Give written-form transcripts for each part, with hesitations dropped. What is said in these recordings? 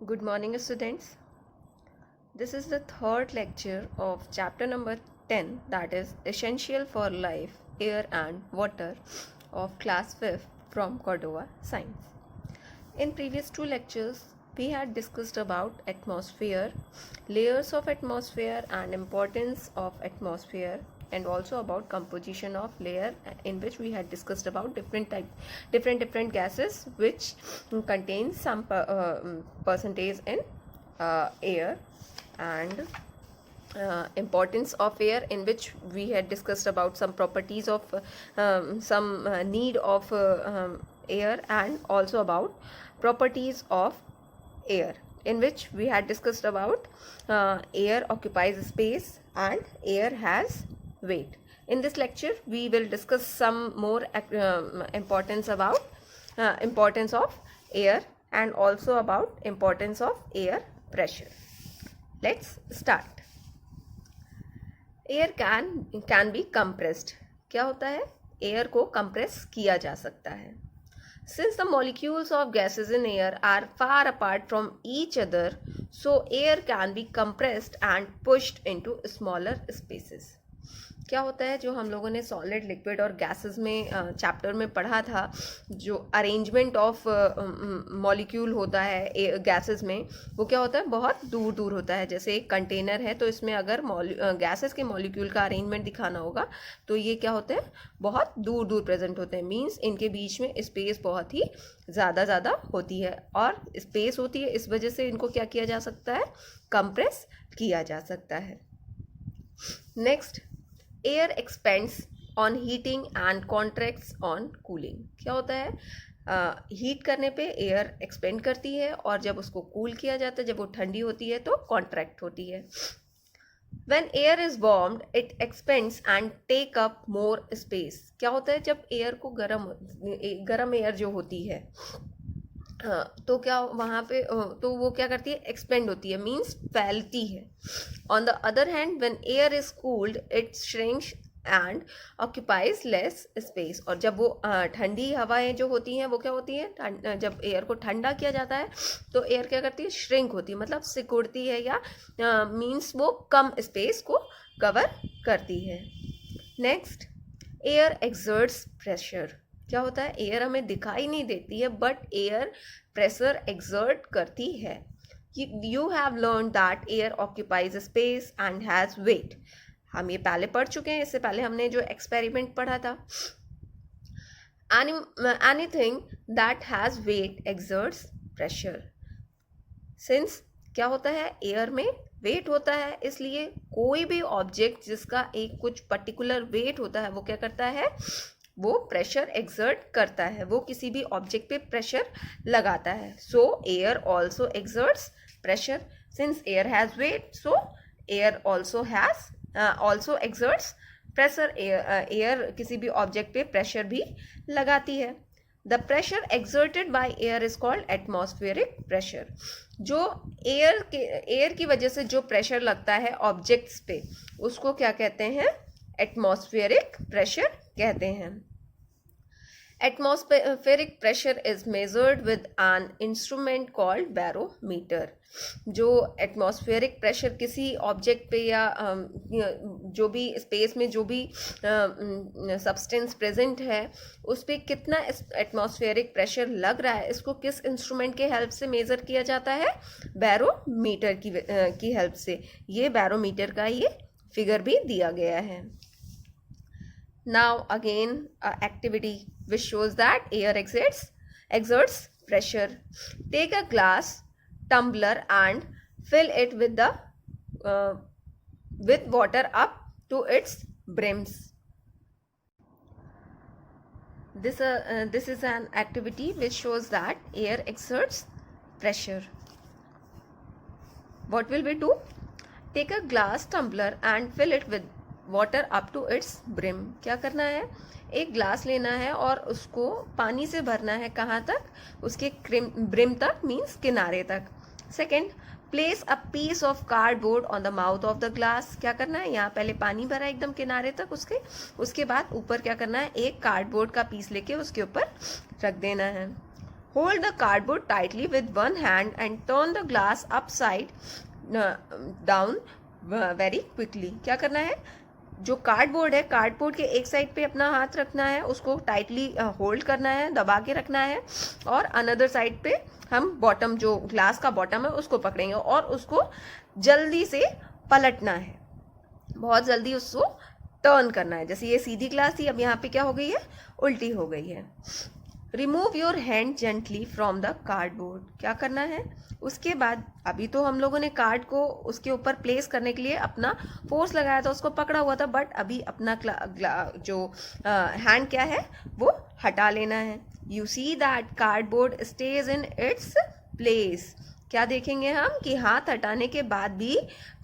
Good morning, students. This is the third lecture of chapter number 10, that is Essential for Life, Air and Water of class 5th from Cordova Science. In previous two lectures, we had discussed about atmosphere, layers of atmosphere and importance of atmosphere, and also about composition of layer, in which we had discussed about different gases which contain some percentage in air, and importance of air, in which we had discussed about some properties of some need of air, and also about properties of air, in which we had discussed about air occupies space and air has weight. In this lecture we will discuss some more importance about importance of air, and also about importance of air pressure. Let's start. Air can be compressed. क्या होता है? Air को compress किया जा सकता है. Since the molecules of gases in air are far apart from each other, so air can be compressed and pushed into smaller spaces. क्या होता है, जो हम लोगों ने सॉलिड, लिक्विड और गैसेस में चैप्टर में पढ़ा था, जो अरेंजमेंट ऑफ मॉलिक्यूल होता है गैसेस में, वो क्या होता है, बहुत दूर दूर होता है. जैसे एक कंटेनर है, तो इसमें अगर गैसेस के मॉलिक्यूल का अरेंजमेंट दिखाना होगा तो ये क्या होते हैं, बहुत दूर दूर प्रेजेंट होते हैं. मीन्स इनके बीच में स्पेस बहुत ही ज़्यादा होती है, और स्पेस होती है, इस वजह से इनको क्या किया जा सकता है, कंप्रेस किया जा सकता है. Next, air expends on heating and contracts on cooling. क्या होता है, हीट करने पे एयर एक्सपेंड करती है, और जब उसको कूल किया जाता है, जब वो ठंडी होती है तो कॉन्ट्रैक्ट होती है. When air is warmed, it expands and take up more space. क्या होता है, जब एयर को गरम एयर जो होती है, तो क्या वहाँ पे तो वो क्या करती है, एक्सपेंड होती है, मीन्स फैलती है. On the other hand, when air is cooled, it shrinks and occupies less space. और जब वो ठंडी हवाएं जो होती हैं, वो क्या होती हैं, जब एयर को ठंडा किया जाता है तो एयर क्या करती है, श्रिंक होती है, मतलब सिकुड़ती है, या मीन्स वो कम स्पेस को कवर करती है. Next, air exerts pressure. क्या होता है, एयर हमें दिखाई नहीं देती है, बट एयर प्रेशर एक्सर्ट करती है. You have learn that air occupies space and has weight. हम ये पहले पढ़ चुके हैं, इससे पहले हमने जो एक्सपेरिमेंट पढ़ा था. Anything that has weight exerts pressure. Since क्या होता है, एयर में वेट होता है, इसलिए कोई भी ऑब्जेक्ट जिसका एक कुछ पर्टिकुलर वेट होता है, वो क्या करता है, वो प्रेशर एक्सर्ट करता है, वो किसी भी ऑब्जेक्ट पे प्रेशर लगाता है. So air also exerts pressure. Since air has weight, so air also exerts pressure. Air किसी भी ऑब्जेक्ट पे प्रेशर भी लगाती है. The pressure exerted by air is called atmospheric pressure. जो एयर की वजह से जो प्रेशर लगता है ऑब्जेक्ट्स पे, उसको क्या कहते हैं, एटमॉस्फेरिक प्रेशर कहते हैं. Atmospheric pressure is measured with an instrument called barometer. जो एटमॉस्फेरिक प्रेशर किसी ऑब्जेक्ट पे या जो भी स्पेस में जो भी सब्सटेंस प्रेजेंट है, उस पर कितना एटमॉस्फेरिक प्रेशर लग रहा है, इसको किस इंस्ट्रूमेंट के हेल्प से मेज़र किया जाता है, बैरोमीटर की हेल्प से. ये बैरोमीटर का ये फिगर भी दिया गया है. Now again activity which shows that air exerts pressure. Take a glass tumbler and fill it with water up to its brims. This is an activity which shows that air exerts pressure. What will we do? Take a glass tumbler and fill it with water up to its brim. क्या करना है, एक glass लेना है और उसको पानी से भरना है, कहाँ तक, उसके ब्रिम तक, मीन्स किनारे तक. Second, place a piece of cardboard on the mouth of the glass. क्या करना है, यहाँ पहले पानी भरा एकदम किनारे तक, उसके बाद ऊपर क्या करना है, एक कार्डबोर्ड का पीस लेके उसके ऊपर रख देना है. Hold the cardboard tightly with one hand and turn the glass upside down very quickly. क्या करना है, जो कार्डबोर्ड है, कार्डबोर्ड के एक साइड पे अपना हाथ रखना है, उसको टाइटली होल्ड करना है, दबा के रखना है, और अनदर साइड पे हम बॉटम, जो ग्लास का बॉटम है, उसको पकड़ेंगे और उसको जल्दी से पलटना है, बहुत जल्दी उसको टर्न करना है। जैसे ये सीधी ग्लास थी, अब यहाँ पे क्या हो गई है, उल्टी हो गई है। Remove your hand gently from the cardboard. क्या करना है, उसके बाद अभी तो हम लोगों ने कार्ड को उसके ऊपर प्लेस करने के लिए अपना फोर्स लगाया था, उसको पकड़ा हुआ था, बट अभी अपना जो हैंड क्या है वो हटा लेना है। You see that cardboard stage in its place. क्या देखेंगे हम कि हाथ हटाने के बाद भी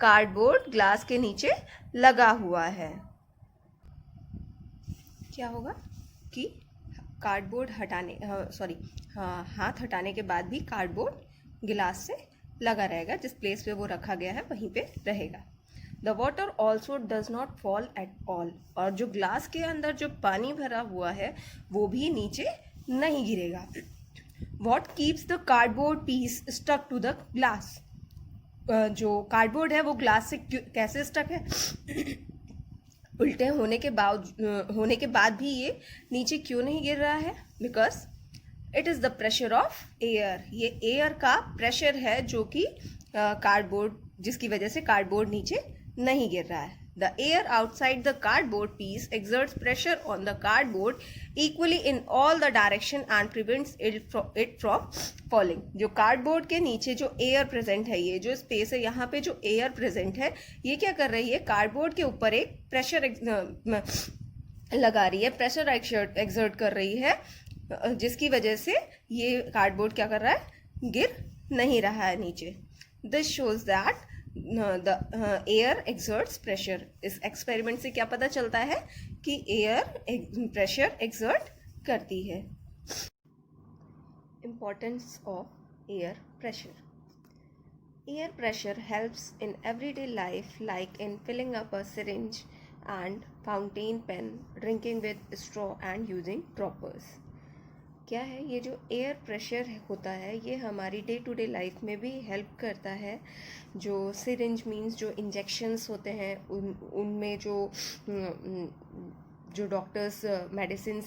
कार्डबोर्ड ग्लास के नीचे लगा हुआ है। क्या होगा कि कार्डबोर्ड हटाने हाथ हटाने के बाद भी कार्डबोर्ड गिलास से लगा रहेगा, जिस प्लेस पे वो रखा गया है वहीं पे रहेगा। The water also does not fall at all. और जो ग्लास के अंदर जो पानी भरा हुआ है वो भी नीचे नहीं गिरेगा। What keeps the cardboard piece stuck to the glass. जो कार्डबोर्ड है वो ग्लास से कैसे स्टक है, उल्टे होने के बाद भी ये नीचे क्यों नहीं गिर रहा है? Because it is the pressure of air. ये एयर का प्रेशर है जो कि कार्डबोर्ड, जिसकी वजह से कार्डबोर्ड नीचे नहीं गिर रहा है। The air outside the cardboard piece exerts pressure on the cardboard equally in all the direction and prevents it from falling। जो कार्डबोर्ड के नीचे जो एयर प्रेजेंट है, ये जो स्पेस है, यहाँ पे जो एयर प्रेजेंट है, ये क्या कर रही है, कार्डबोर्ड के ऊपर एक प्रेशर लगा रही है, प्रेशर एक्सर्ट कर रही है, जिसकी वजह से ये कार्डबोर्ड क्या कर रहा है, गिर नहीं रहा है नीचे। This shows that the air exerts pressure. इस एक्सपेरिमेंट से क्या पता चलता है कि एयर प्रेशर एक्सर्ट करती है। Importance of air pressure. Air pressure helps in everyday life, like in filling up a syringe and fountain pen, drinking with straw and using droppers। क्या है, ये जो एयर प्रेशर होता है ये हमारी डे टू डे लाइफ में भी हेल्प करता है। जो सिरिंज मीन्स जो इंजेक्शन्स होते हैं, उनमें जो डॉक्टर्स मेडिसिन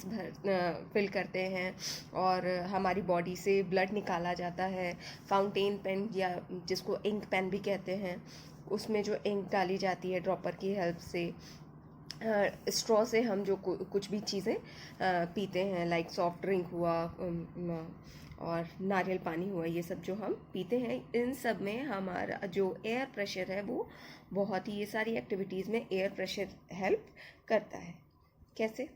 फिल करते हैं और हमारी बॉडी से ब्लड निकाला जाता है। फाउंटेन पेन, या जिसको इंक पेन भी कहते हैं, उसमें जो इंक डाली जाती है ड्रॉपर की हेल्प से। स्ट्रॉ से हम जो कुछ भी चीज़ें पीते हैं, लाइक सॉफ्ट ड्रिंक हुआ और नारियल पानी हुआ, ये सब जो हम पीते हैं, इन सब में हमारा जो एयर प्रेशर है वो बहुत ही, ये सारी एक्टिविटीज़ में एयर प्रेशर हेल्प करता है। कैसे?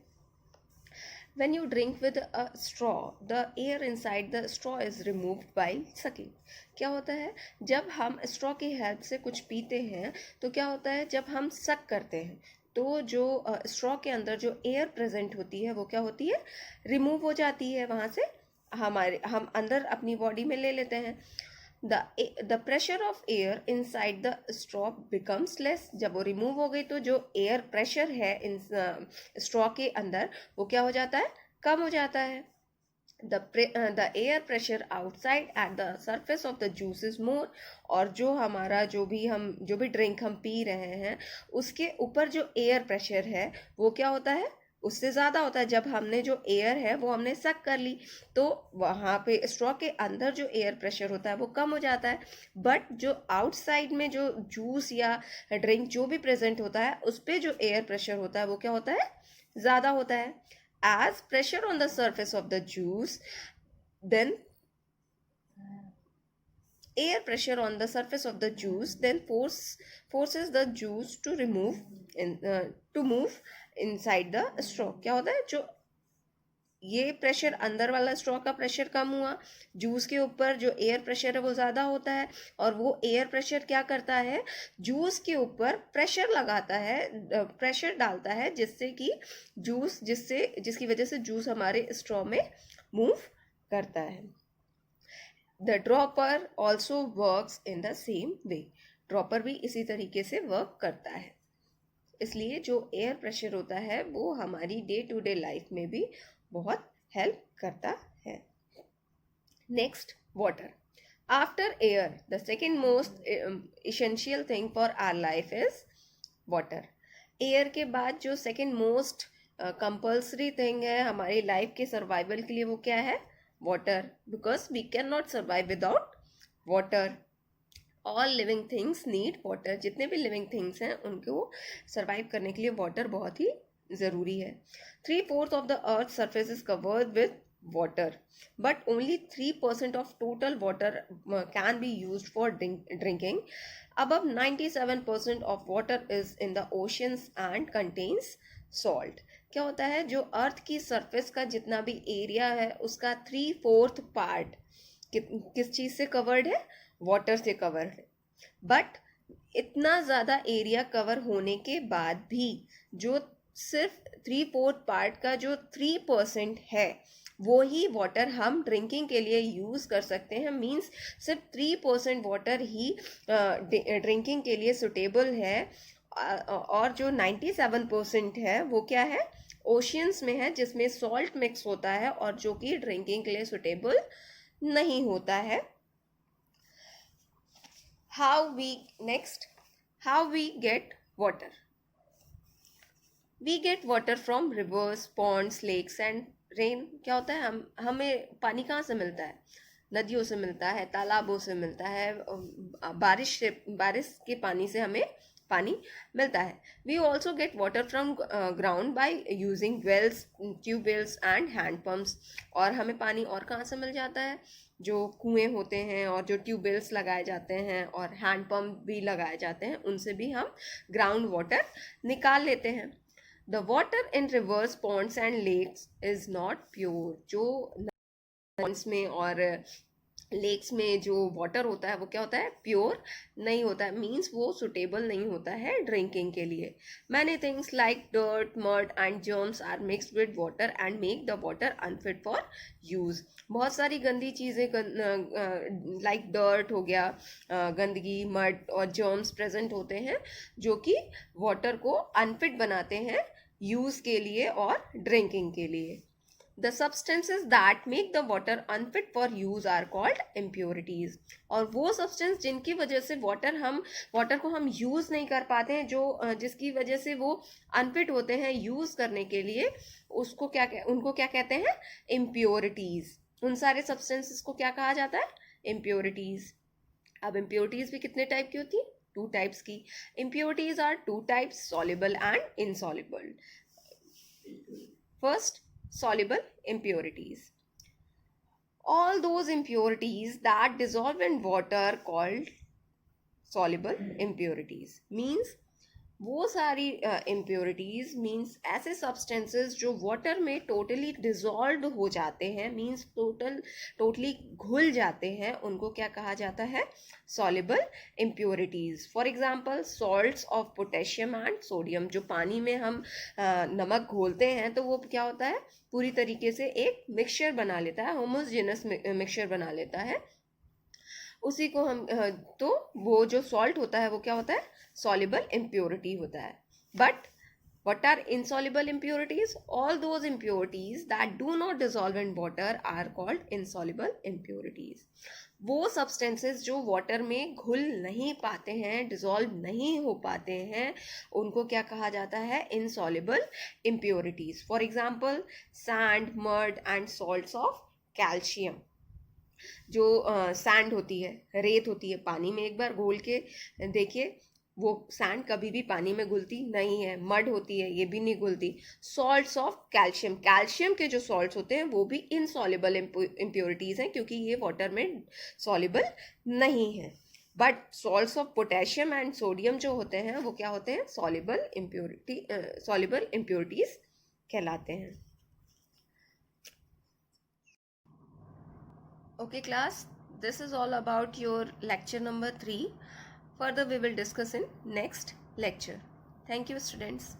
When you drink with a straw, the air inside the straw is removed while sucking। क्या होता है, जब हम स्ट्रॉ की हेल्प से कुछ पीते हैं तो क्या होता है, जब हम सक करते हैं तो जो स्ट्रॉ के अंदर जो एयर प्रेजेंट होती है वो क्या होती है, रिमूव हो जाती है, वहाँ से हम अंदर अपनी बॉडी में ले लेते हैं। the pressure of air inside the straw becomes less। जब वो रिमूव हो गई तो जो एयर प्रेशर है इन स्ट्रॉ के अंदर वो क्या हो जाता है, कम हो जाता है। the air pressure outside at the surface of the juice is more। और जो हमारा जो भी ड्रिंक हम पी रहे हैं उसके ऊपर जो एयर प्रेशर है वो क्या होता है, उससे ज़्यादा होता है। जब हमने जो एयर है वो हमने सक कर ली तो वहाँ पे स्ट्रॉ के अंदर जो एयर प्रेशर होता है वो कम हो जाता है, बट जो आउटसाइड में जो जूस या ड्रिंक जो भी प्रेजेंट होता है उस पर जो एयर प्रेशर होता है वो क्या होता है, ज़्यादा होता है। As pressure on the surface of the juice, then air pressure on the surface of the juice then forces the juice to move inside the straw। क्या होता है, जो ये प्रेशर अंदर वाला स्ट्रॉ का प्रेशर कम हुआ, जूस के ऊपर जो एयर प्रेशर है वो ज़्यादा होता है, और वो एयर प्रेशर क्या करता है, जूस के ऊपर प्रेशर लगाता है, प्रेशर डालता है, जिसकी वजह से जूस हमारे स्ट्रॉ में मूव करता है। The dropper also works in the same way. Dropper भी इसी तरीके से वर्क करता है। इसलिए जो एयर प्रेशर होता है वो हमारी डे टू डे लाइफ में भी बहुत हेल्प करता है। Next, water. After air, the second most essential thing for our life is water. Air के बाद जो सेकेंड मोस्ट कंपल्सरी थिंग है हमारी लाइफ के सर्वाइवल के लिए वो क्या है? Water. Because we can not survive without water. All living things need water. जितने भी लिविंग थिंग्स हैं उनको सर्वाइव करने के लिए वाटर बहुत ही ज़रूरी है. 3/4 of the earth's surface is covered with water, but only 3% of total water can be used for drinking. Above 97% of water is in the oceans and contains salt. क्या होता है? जो अर्थ की सरफेस का जितना भी एरिया है उसका 3/4 पार्ट किस चीज़ से कवर्ड है? वाटर से कवर्ड है. बट इतना ज़्यादा एरिया कवर होने के बाद भी जो सिर्फ 3/4 पार्ट का जो 3% है वो ही वाटर हम ड्रिंकिंग के लिए यूज़ कर सकते हैं. मींस सिर्फ 3% वाटर ही ड्रिंकिंग के लिए सुटेबल है. और जो 97% है वो क्या है? ओशियंस में है, जिसमें सॉल्ट मिक्स होता है और जो कि ड्रिंकिंग के लिए सुटेबल नहीं होता है. how we get water. We get water from rivers, ponds, lakes and rain. क्या होता है? हमें पानी कहाँ से मिलता है? नदियों से मिलता है, तालाबों से मिलता है, बारिश के पानी से हमें पानी मिलता है. We also get water from ground by using wells, tubewells and hand pumps. और हमें पानी और कहाँ से मिल जाता है? जो कुएं होते हैं और जो ट्यूबवेल्स लगाए जाते हैं और हैंड पंप भी लगाए जाते हैं, उनसे भी हम ग्राउंड वाटर निकाल लेते हैं. The water in rivers, ponds and lakes is not pure. जो पॉन्ड्स में और लेक्स में जो वाटर होता है वो क्या होता है? प्योर नहीं होता है. मीन्स वो सुटेबल नहीं होता है ड्रिंकिंग के लिए. Many things like dirt, mud and germs are mixed with water and make the water unfit for use. बहुत सारी गंदी चीज़ें लाइक डर्ट हो गया, गंदगी, मड और जर्म्स प्रेजेंट होते हैं जो कि वाटर को अनफिट बनाते हैं यूज़ के लिए और ड्रिंकिंग के लिए. The substances that make the water unfit for use are called impurities. और वो सब्सटेंस जिनकी वजह से वाटर को हम यूज़ नहीं कर पाते हैं, जो जिसकी वजह से वो अनफिट होते हैं यूज़ करने के लिए, उनको क्या कहते हैं? इम्प्योरिटीज़. उन सारे सब्सटेंसेस को क्या कहा जाता है? इम्प्योरिटीज़. अब इम्प्योरिटीज़ भी कितने टाइप की होती है? 2 टाइप्स की. Impurities are 2 types, soluble and insoluble. First, soluble impurities. All those impurities that dissolve in water called soluble impurities. Means वो सारी impurities means ऐसे substances जो water में totally dissolved हो जाते हैं, means totally घुल जाते हैं, उनको क्या कहा जाता है? soluble impurities. For example, salts of potassium and sodium. जो पानी में हम नमक घोलते हैं तो वो क्या होता है? पूरी तरीके से एक मिक्सचर बना लेता है, होमोजेनस मिक्सचर बना लेता है. उसी को हम तो वो जो सॉल्ट होता है वो क्या होता है? soluble impurity होता है. But what are insoluble impurities? All those impurities that do not dissolve in water are called insoluble impurities. वो सब्सटेंसेस जो वाटर में घुल नहीं पाते हैं, डिसॉल्व नहीं हो पाते हैं, उनको क्या कहा जाता है? insoluble impurities. For example, sand, mud and salts of calcium. जो सैंड होती है, रेत होती है, पानी में एक बार घोल के देखिए, वो सैंड कभी भी पानी में घुलती नहीं है. मड होती है, ये भी नहीं घुलती. सॉल्ट्स ऑफ कैल्शियम, कैल्शियम के जो सॉल्ट्स होते हैं वो भी इनसॉल्युबल इम्प्योरिटीज़ हैं क्योंकि ये वाटर में सॉल्युबल नहीं है. But salts of potassium and sodium जो होते हैं वो क्या होते हैं? सॉल्युबल इम्प्योरिटीज़ कहलाते हैं. Okay class, this is all about your lecture number 3. Further we will discuss in next lecture. Thank you students.